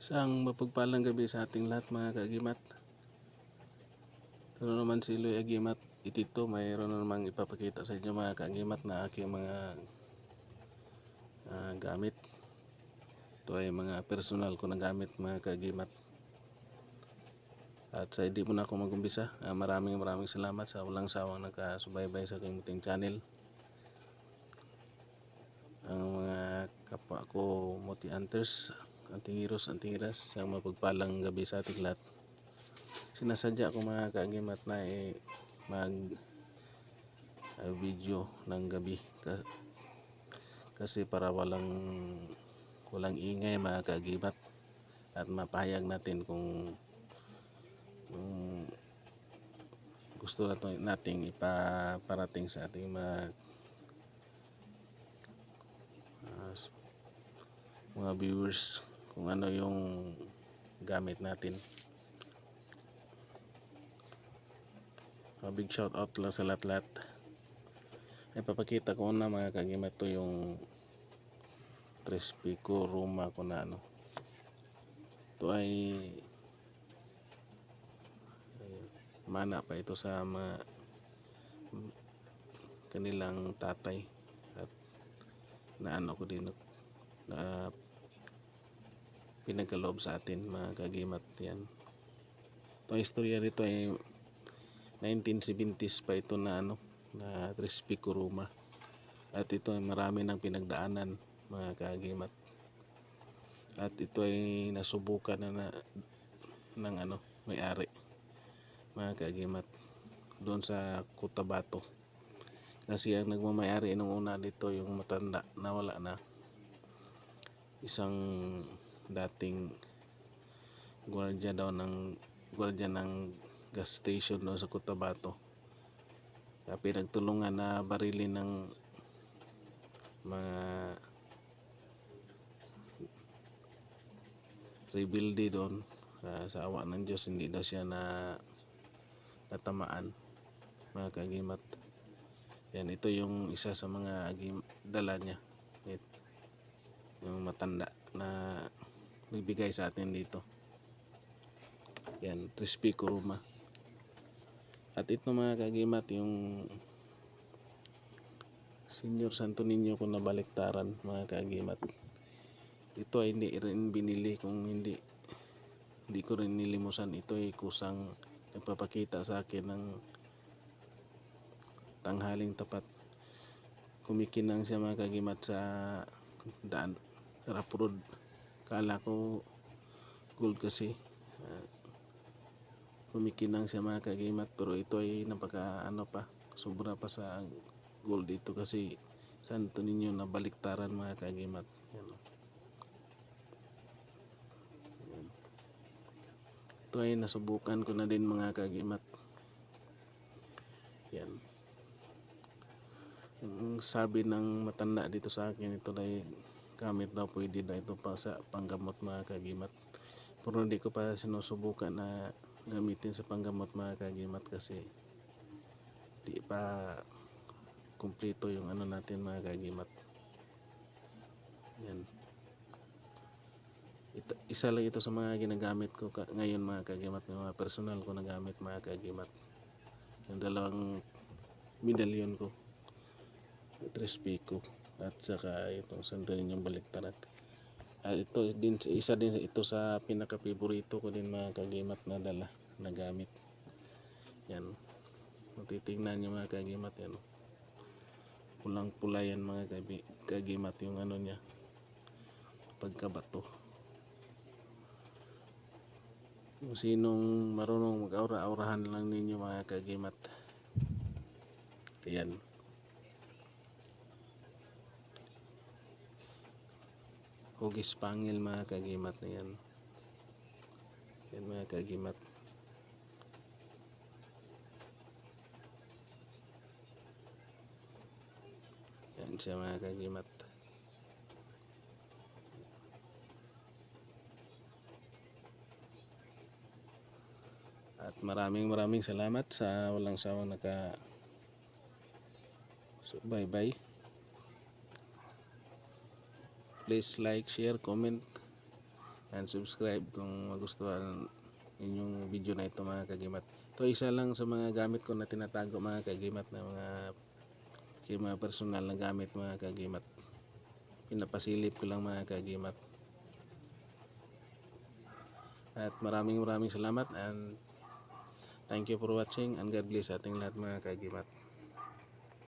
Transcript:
Isang mapagpalang gabi sa ating lahat mga kaagimat. Ito na naman si Eloy Agimat Itito. Mayroon na namang ipapakita sa inyo mga kaagimat na aking mga gamit. Ito ay mga personal ko na gamit mga kaagimat. At sa hindi mo na ako mag-umpisa, maraming salamat sa walang sawang nakasubaybay sa aking muting channel. Ang mga kapwa ko Muti Hunters, Antingiros, Antingiras, isang mapagpalang gabi sa ating lahat. Sinasadya ko mga kaagimat na mag video ng gabi kasi para walang ingay mga kaagimat at mapahayag natin kung gusto nating ipaparating sa ating mga viewers kung ano yung gamit natin. Big shout out lang sa lahat. Ay papakita ko na mga kaagimat, to yung Trespico Roma ko na ano. Ito ay mana pa ito sa mga kanilang tatay at naano ko din na pinagkaloob sa atin mga kaagimat. Yan, itong istorya nito ay 1970s pa ito na na Trespico Roma, at ito ay marami ng pinagdaanan mga kaagimat, at ito ay nasubukan na ng may-ari mga kaagimat doon sa Cotabato, kasi ang nagmamayari nung una dito yung matanda na wala na, isang dating gwardiya ng gas station doon sa Cotabato. Kaya pinagtulungan na barilin ng mga rebelde doon. Sa awa ng Diyos hindi daw siya natamaan mga kaagimat. Yan, ito yung isa sa mga dala niya, yung matanda na bibigay sa atin dito. Yan, Trespico Roma. At ito mga kaagimat, yung Senior Santo Niño ko na baliktaran mga kaagimat. Ito ay hindi rin binili, kung hindi ko rin nilimusan. Ito ay kusang nagpapakita sa akin ng tanghaling tapat. Kumikinang siya mga kaagimat sa daan, sa rough road. Kala ko gold kasi, kumikinang siya mga kaagimat, pero ito ay napaka pa, sobra pa sa gold dito kasi Santo Niño na baliktaran mga kaagimat. Yan. Ito ay nasubukan ko na din mga kaagimat. Yan, yung sabi ng matanda dito sa akin, ito ay gamit daw, pwede na ito pa sa panggamot mga kaagimat, pero hindi ko pa sinusubukan na gamitin sa panggamot mga kaagimat kasi di pa kumpleto yung natin mga kaagimat. Yan, isa lang ito sa mga ginagamit ko ngayon mga kaagimat, mga personal ko na gamit mga kaagimat. Yung dalawang medalyon ko, Trespico at saka itong Santo Niño baliktaran. At ito din, isa din ito sa pinaka favorito ko din mga kaagimat na dala na gamit. Yan, matitignan nyo mga kaagimat, yan, pulang pula yan mga kaagimat, yung niya, pagkabato. Kung sinong marunong mag-aura-aurahan lang ninyo mga kaagimat. Ayan, hugis pangil mga kaagimat na yan. Yan mga kaagimat. Yan siya mga kaagimat. At maraming salamat sa walang sawang bye. Please like, share, comment, and subscribe kung magustuhan inyong video na ito mga kagimat. Ito isa lang sa mga gamit ko na tinatago mga kagimat, na mga personal na gamit mga kagimat. Pinapasilip ko lang mga kagimat. At maraming salamat and thank you for watching and God bless ating lahat mga kagimat.